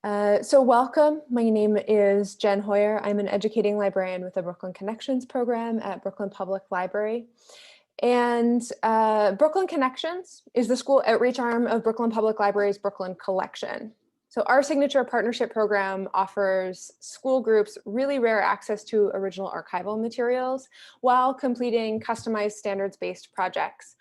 So welcome, my name is Jen Hoyer. I'm an educating librarian with the Brooklyn Connections program at Brooklyn Public Library. And Brooklyn Connections is the school outreach arm of Brooklyn Public Library's Brooklyn Collection. So our signature partnership program offers school groups really rare access to original archival materials while completing customized standards-based projects.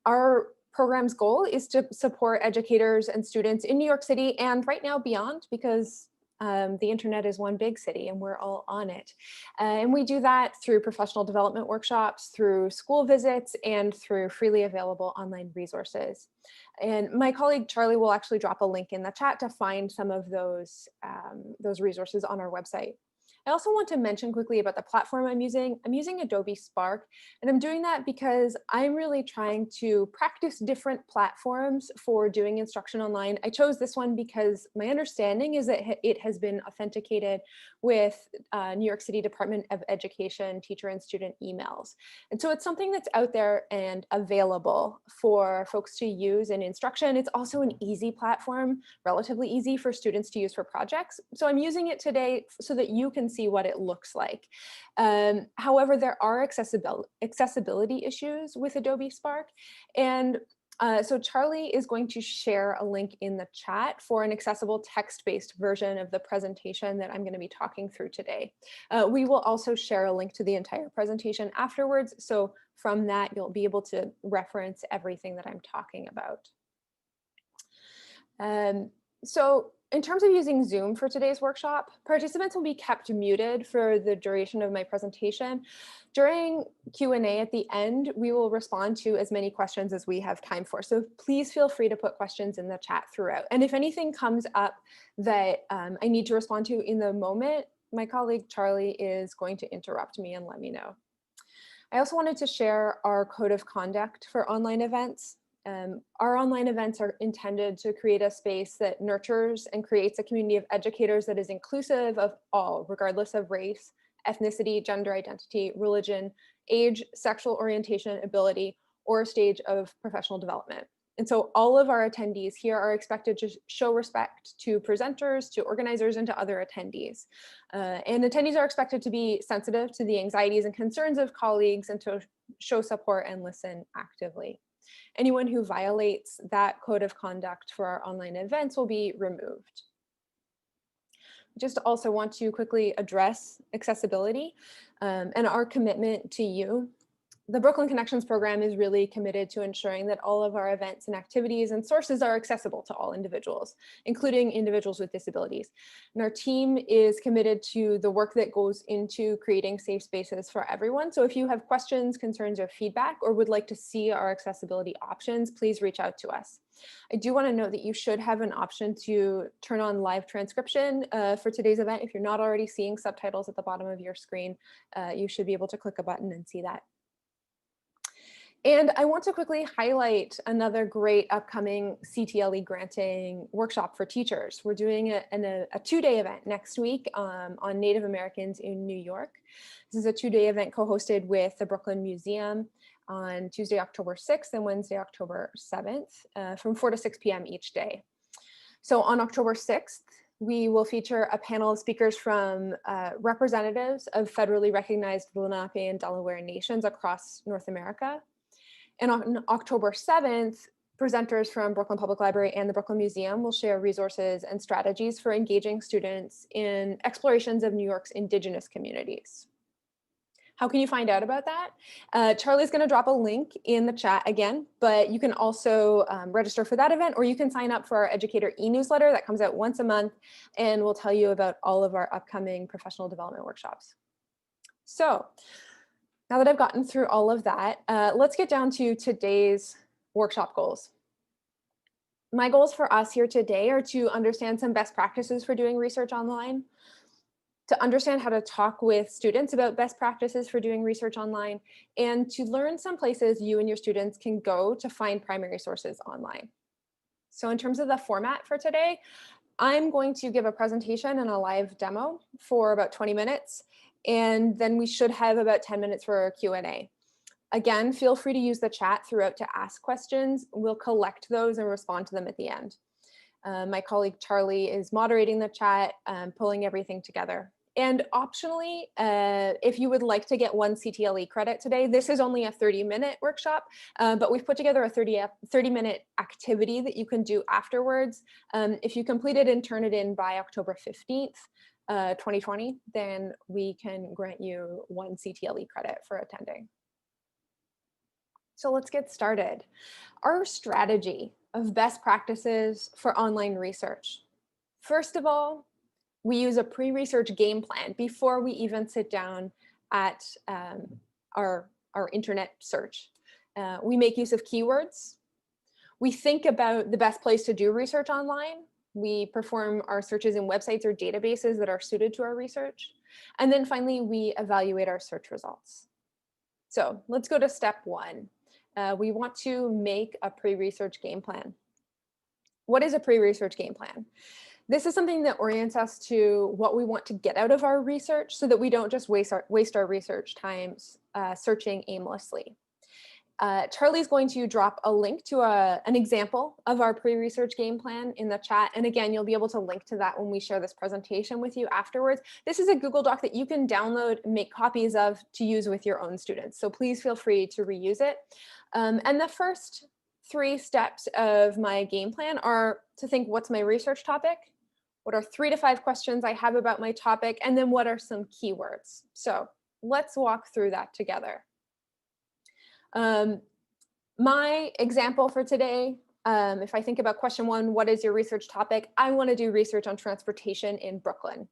Our program's goal is to support educators and students in New York City and right now beyond, because the internet is one big city and we're all on it. And we do that through professional development workshops, through school visits, and through freely available online resources. And my colleague Charlie will actually drop a link in the chat to find some of those resources on our website. I also want to mention quickly about the platform I'm using. I'm using Adobe Spark, and I'm doing that because I'm really trying to practice different platforms for doing instruction online. I chose this one because my understanding is that it has been authenticated with New York City Department of Education teacher and student emails. And so it's something that's out there and available for folks to use in instruction. It's also an easy platform, relatively easy for students to use for projects. So I'm using it today so that you can see what it looks like. However, there are accessibility issues with Adobe Spark. And so Charlie is going to share a link in the chat for an accessible text-based version of the presentation that I'm going to be talking through today. We will also share a link to the entire presentation afterwards. So from that, you'll be able to reference everything that I'm talking about. So in terms of using Zoom for today's workshop, participants will be kept muted for the duration of my presentation. During Q&A at the end, we will respond to as many questions as we have time for. So please feel free to put questions in the chat throughout. And if anything comes up that I need to respond to in the moment, my colleague Charlie is going to interrupt me and let me know. I also wanted to share our code of conduct for online events. Our online events are intended to create a space that nurtures and creates a community of educators that is inclusive of all, regardless of race, ethnicity, gender identity, religion, age, sexual orientation, ability, or stage of professional development. And so all of our attendees here are expected to show respect to presenters, to organizers, and to other attendees. And attendees are expected to be sensitive to the anxieties and concerns of colleagues and to show support and listen actively. Anyone who violates that code of conduct for our online events will be removed. Just also want to quickly address accessibility and our commitment to you. The Brooklyn Connections program is really committed to ensuring that all of our events and activities and sources are accessible to all individuals, including individuals with disabilities. And our team is committed to the work that goes into creating safe spaces for everyone. So if you have questions, concerns, or feedback, or would like to see our accessibility options, please reach out to us. I do want to note that you should have an option to turn on live transcription for today's event. If you're not already seeing subtitles at the bottom of your screen, you should be able to click a button and see that. And I want to quickly highlight another great upcoming CTLE granting workshop for teachers. We're doing a two-day event next week on Native Americans in New York. This is a two-day event co-hosted with the Brooklyn Museum on Tuesday, October 6th and Wednesday, October 7th from 4 to 6 p.m. each day. So on October 6th, we will feature a panel of speakers from representatives of federally recognized Lenape and Delaware nations across North America. And on October 7th, presenters from Brooklyn Public Library and the Brooklyn Museum will share resources and strategies for engaging students in explorations of New York's indigenous communities. How can you find out about that? Charlie's going to drop a link in the chat again, but you can also register for that event, or you can sign up for our educator e-newsletter that comes out once a month and will tell you about all of our upcoming professional development workshops. So now that I've gotten through all of that, let's get down to today's workshop goals. My goals for us here today are to understand some best practices for doing research online, to understand how to talk with students about best practices for doing research online, and to learn some places you and your students can go to find primary sources online. So in terms of the format for today, I'm going to give a presentation and a live demo for about 20 minutes. And then we should have about 10 minutes for a Q&A. Again, feel free to use the chat throughout to ask questions. We'll collect those and respond to them at the end. My colleague Charlie is moderating the chat, pulling everything together. And optionally, if you would like to get 1 CTLE credit today, this is only a 30-minute workshop, but we've put together a 30-minute activity that you can do afterwards. If you complete it and turn it in by October 15th, 2020, then we can grant you 1 CTLE credit for attending. So let's get started. Our strategy of best practices for online research. First of all, we use a pre-research game plan before we even sit down at our internet search. We make use of keywords. We think about the best place to do research online. We perform our searches in websites or databases that are suited to our research. And then finally, we evaluate our search results. So let's go to step 1. We want to make a pre-research game plan. What is a pre-research game plan? This is something that orients us to what we want to get out of our research so that we don't just waste our research times searching aimlessly. Charlie's going to drop a link to an example of our pre-research game plan in the chat. And again, you'll be able to link to that when we share this presentation with you afterwards. This is a Google Doc that you can download and make copies of to use with your own students. So please feel free to reuse it. And the first 3 steps of my game plan are to think, what's my research topic? What are 3 to 5 questions I have about my topic? And then what are some keywords? So let's walk through that together. My example for today, if I think about question 1, what is your research topic? I want to do research on transportation in Brooklyn.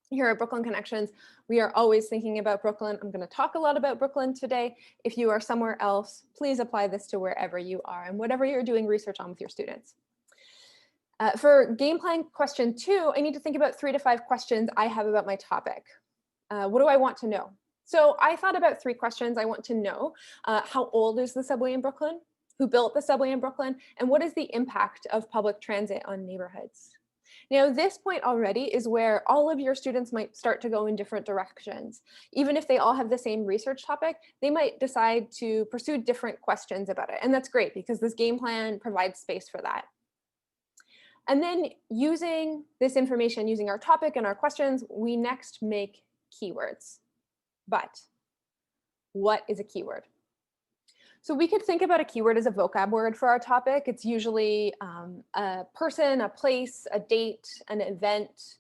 Here at Brooklyn Connections, we are always thinking about Brooklyn. I'm going to talk a lot about Brooklyn today. If you are somewhere else, please apply this to wherever you are and whatever you're doing research on with your students. For game plan question 2, I need to think about 3 to 5 questions I have about my topic. What do I want to know? So I thought about 3 questions. I want to know how old is the subway in Brooklyn? Who built the subway in Brooklyn? And what is the impact of public transit on neighborhoods? Now, this point already is where all of your students might start to go in different directions. Even if they all have the same research topic, they might decide to pursue different questions about it. And that's great because this game plan provides space for that. And then using this information, using our topic and our questions, we next make keywords. But what is a keyword? So we could think about a keyword as a vocab word for our topic. It's usually a person, a place, a date, an event,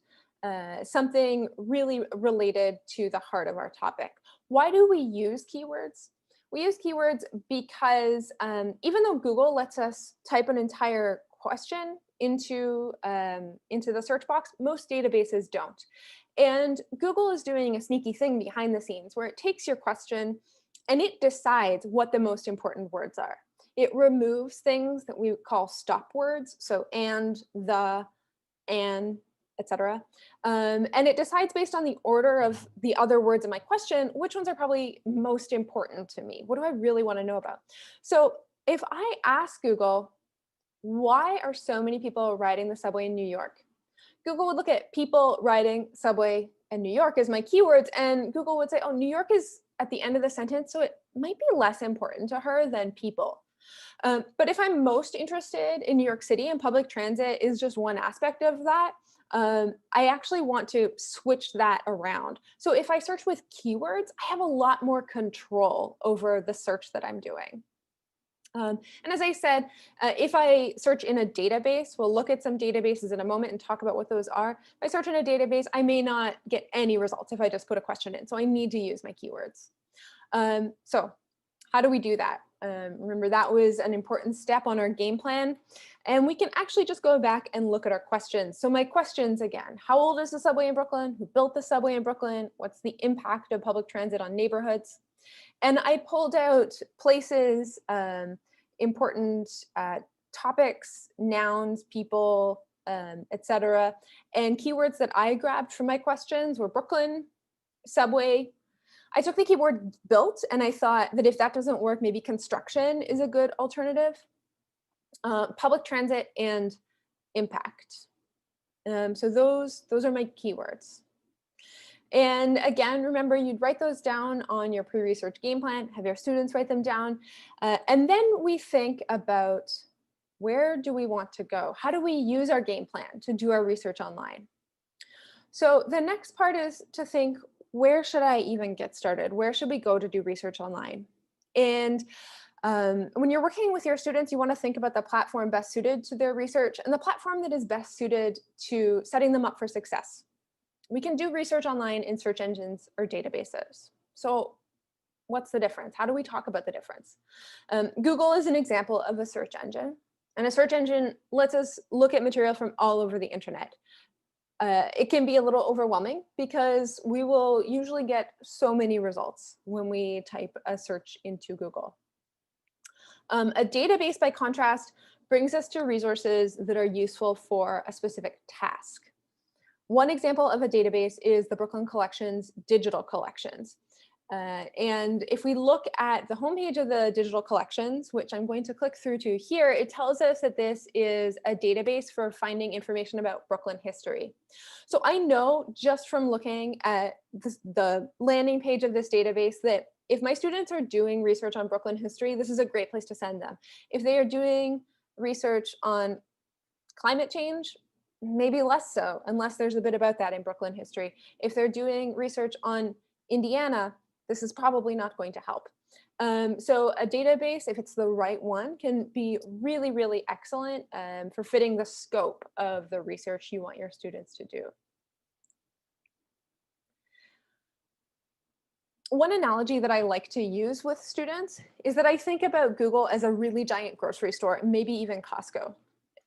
something really related to the heart of our topic. Why do we use keywords? We use keywords because even though Google lets us type an entire question into the search box, most databases don't. And Google is doing a sneaky thing behind the scenes where it takes your question and it decides what the most important words are. It removes things that we call stop words, so and, the, and, etc. And it decides based on the order of the other words in my question, which ones are probably most important to me. What do I really want to know about? So if I ask Google, why are so many people riding the subway in New York? Google would look at people riding subway and New York as my keywords, and Google would say, oh, New York is at the end of the sentence, so it might be less important to her than people. But if I'm most interested in New York City and public transit is just one aspect of that, I actually want to switch that around. So if I search with keywords, I have a lot more control over the search that I'm doing. And as I said, if I search in a database, we'll look at some databases in a moment and talk about what those are. If I search in a database, I may not get any results if I just put a question in. So I need to use my keywords. So how do we do that? Remember, that was an important step on our game plan. And we can actually just go back and look at our questions. So my questions again, how old is the subway in Brooklyn? Who built the subway in Brooklyn? What's the impact of public transit on neighborhoods? And I pulled out places, important topics, nouns, people, etc. And keywords that I grabbed from my questions were Brooklyn, subway. I took the keyword built, and I thought that if that doesn't work, maybe construction is a good alternative. Public transit and impact. So those are my keywords. And again, remember, you'd write those down on your pre-research game plan, have your students write them down. And then we think about Where do we want to go? How do we use our game plan to do our research online? So the next part is to think, where should I even get started? Where should we go to do research online? And when you're working with your students, you want to think about the platform best suited to their research and the platform that is best suited to setting them up for success. We can do research online in search engines or databases. So what's the difference? How do we talk about the difference? Google is an example of a search engine. And a search engine lets us look at material from all over the internet. It can be a little overwhelming because we will usually get so many results when we type a search into Google. A database, by contrast, brings us to resources that are useful for a specific task. One example of a database is the Brooklyn Collection's digital collections. And if we look at the homepage of the digital collections, which I'm going to click through to here, it tells us that this is a database for finding information about Brooklyn history. So I know just from looking at the landing page of this database that if my students are doing research on Brooklyn history, this is a great place to send them. If they are doing research on climate change, maybe less so, unless there's a bit about that in Brooklyn history. If they're doing research on Indiana, this is probably not going to help. So a database, if it's the right one, can be really, really excellent for fitting the scope of the research you want your students to do. One analogy that I like to use with students is that I think about Google as a really giant grocery store, maybe even Costco.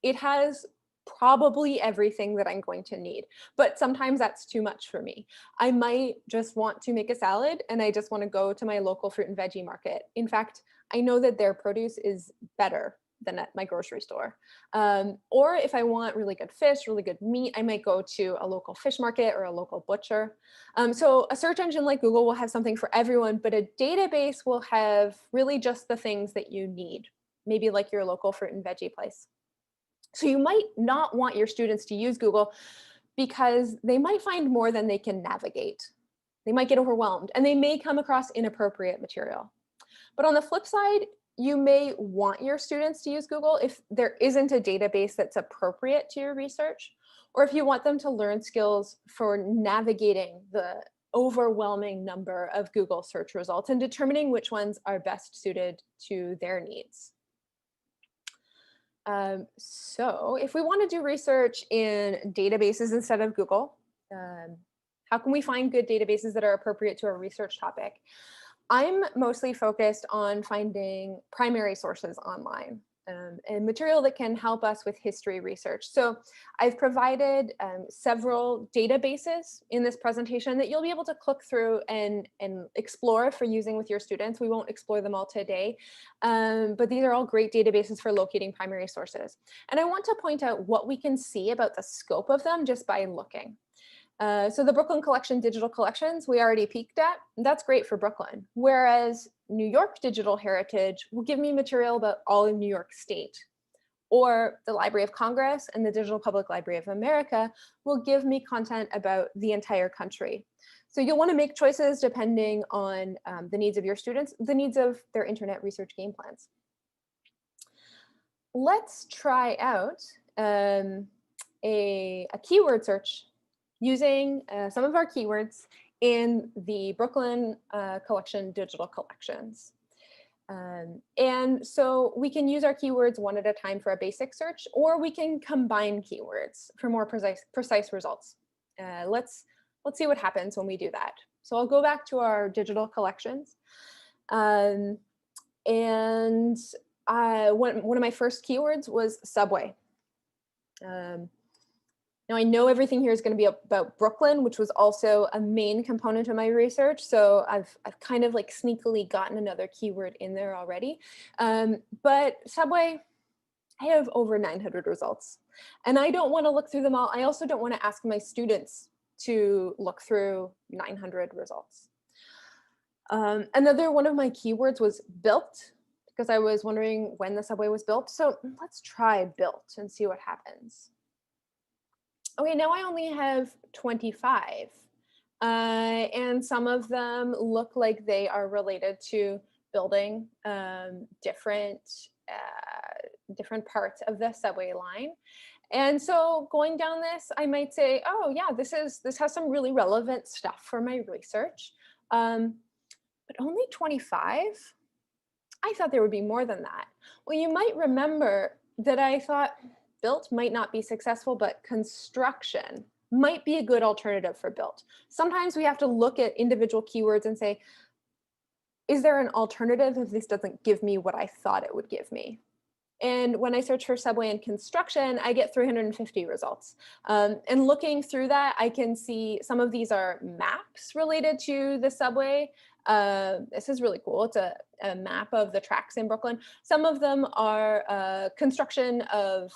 It has probably everything that I'm going to need, but sometimes that's too much for me. I might just want to make a salad and I just want to go to my local fruit and veggie market. In fact, I know that their produce is better than at my grocery store. Or if I want really good fish, really good meat, I might go to a local fish market or a local butcher. So a search engine like Google will have something for everyone, but a database will have really just the things that you need, maybe like your local fruit and veggie place. So you might not want your students to use Google because they might find more than they can navigate. They might get overwhelmed and they may come across inappropriate material. But on the flip side, you may want your students to use Google if there isn't a database that's appropriate to your research, or if you want them to learn skills for navigating the overwhelming number of Google search results and determining which ones are best suited to their needs. So if we want to do research in databases instead of Google, how can we find good databases that are appropriate to our research topic? I'm mostly focused on finding primary sources online and material that can help us with history research. So I've provided several databases in this presentation that you'll be able to click through and explore for using with your students. We won't explore them all today, but these are all great databases for locating primary sources. And I want to point out what we can see about the scope of them just by looking. So the Brooklyn Collection digital collections, we already peeked at. That's great for Brooklyn. Whereas New York Digital Heritage will give me material about all of New York State. Or the Library of Congress and the Digital Public Library of America will give me content about the entire country. So you'll want to make choices depending on the needs of your students, the needs of their internet research game plans. Let's try out a keyword search using some of our keywords in the Brooklyn Collection digital collections. And so we can use our keywords one at a time for a basic search, or we can combine keywords for more precise results. Let's see what happens when we do that. So I'll go back to our digital collections. And one of my first keywords was subway. Now I know everything here is going to be about Brooklyn, which was also a main component of my research. So I've kind of like sneakily gotten another keyword in there already. But subway, I have over 900 results and I don't want to look through them all. I also don't want to ask my students to look through 900 results. Another one of my keywords was built, because I was wondering when the subway was built. So let's try built and see what happens. Okay, now I only have 25, and some of them look like they are related to building different different parts of the subway line. And so going down this, I might say, oh yeah, this has some really relevant stuff for my research. But only 25? I thought there would be more than that. Well, you might remember that I thought built might not be successful, but construction might be a good alternative for built. Sometimes we have to look at individual keywords and say, is there an alternative if this doesn't give me what I thought it would give me? And when I search for subway and construction, I get 350 results. And looking through that, I can see some of these are maps related to the subway. This is really cool. It's a map of the tracks in Brooklyn. Some of them are construction of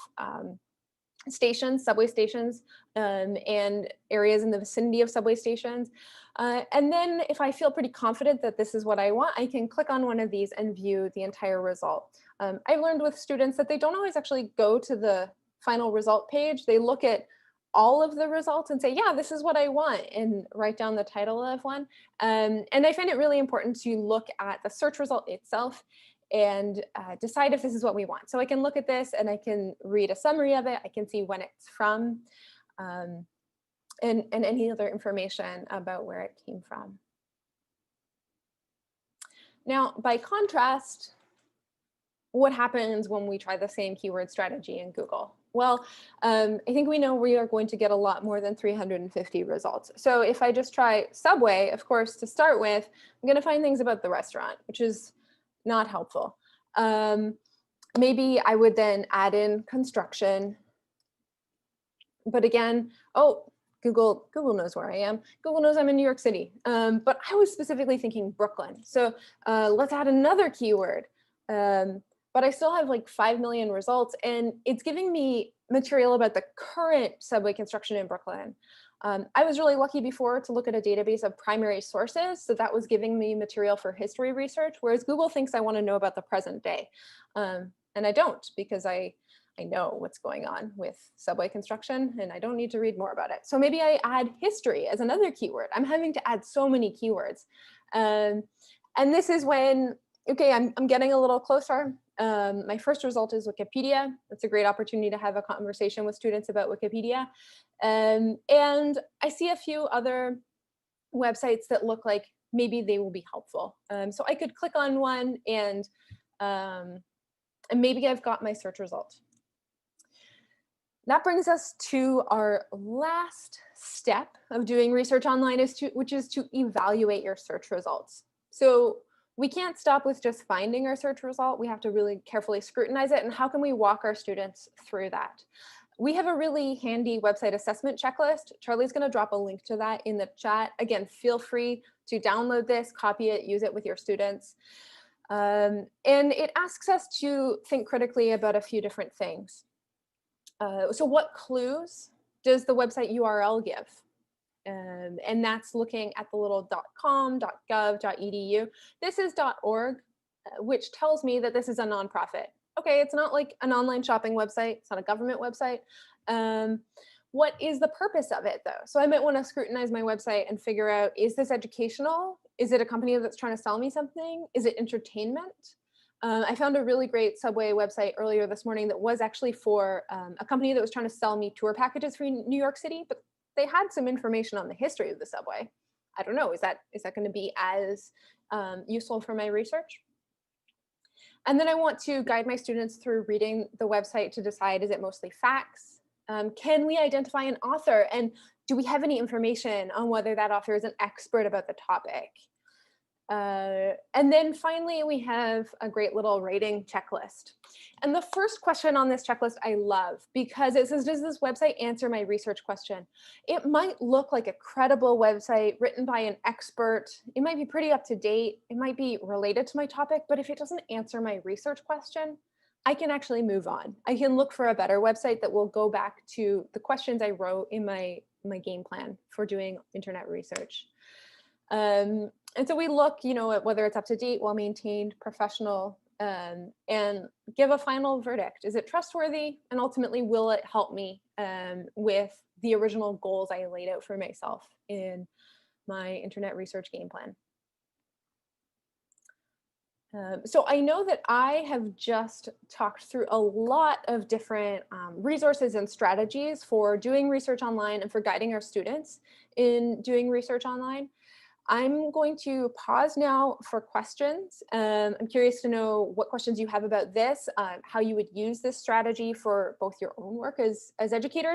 stations, subway stations, and areas in the vicinity of subway stations. And then if I feel pretty confident that this is what I want, I can click on one of these and view the entire result. I've learned with students that they don't always actually go to the final result page. They look at all of the results and say, yeah, this is what I want, and write down the title of one. And I find it really important to look at the search result itself and decide if this is what we want. So I can look at this and I can read a summary of it. I can see when it's from and any other information about where it came from. Now, by contrast, what happens when we try the same keyword strategy in Google? Well, I think we know we are going to get a lot more than 350 results. So if I just try subway, of course, to start with, I'm going to find things about the restaurant, which is not helpful. Maybe I would then add in construction. But again, oh, Google knows where I am. Google knows I'm in New York City. But I was specifically thinking Brooklyn. So let's add another keyword. But I still have like 5 million results, and it's giving me material about the current subway construction in Brooklyn. I was really lucky before to look at a database of primary sources, so that was giving me material for history research, whereas Google thinks I want to know about the present day. And I don't, because I know what's going on with subway construction and I don't need to read more about it. So maybe I add history as another keyword. I'm having to add so many keywords. And this is when, okay, I'm getting a little closer. My first result is Wikipedia. It's a great opportunity to have a conversation with students about Wikipedia. And I see a few other websites that look like maybe they will be helpful. So I could click on one and maybe I've got my search result. That brings us to our last step of doing research online, which is to evaluate your search results. So we can't stop with just finding our search result. We have to really carefully scrutinize it. And how can we walk our students through that? We have a really handy website assessment checklist. Charlie's going to drop a link to that in the chat. Again, feel free to download this, copy it, use it with your students. And it asks us to think critically about a few different things. So what clues does the website URL give? And that's looking at the little .com, .gov, .edu. This is .org, which tells me that this is a nonprofit. Okay, it's not like an online shopping website. It's not a government website. What is the purpose of it, though? So I might want to scrutinize my website and figure out, is this educational? Is it a company that's trying to sell me something? Is it entertainment? I found a really great subway website earlier this morning that was actually for a company that was trying to sell me tour packages for New York City, but they had some information on the history of the subway. I don't know, is that going to be as useful for my research? And then I want to guide my students through reading the website to decide, is it mostly facts? Can we identify an author? And do we have any information on whether that author is an expert about the topic? And then finally, we have a great little rating checklist. And the first question on this checklist I love, because it says, does this website answer my research question? It might look like a credible website written by an expert. It might be pretty up to date. It might be related to my topic, but if it doesn't answer my research question, I can actually move on. I can look for a better website that will go back to the questions I wrote in my game plan for doing internet research. And so we look, at whether it's up to date, well-maintained, professional, and give a final verdict. Is it trustworthy? And ultimately, will it help me with the original goals I laid out for myself in my internet research game plan? So I know that I have just talked through a lot of different resources and strategies for doing research online and for guiding our students in doing research online. I'm going to pause now for questions. I'm curious to know what questions you have about this, how you would use this strategy for both your own work as educators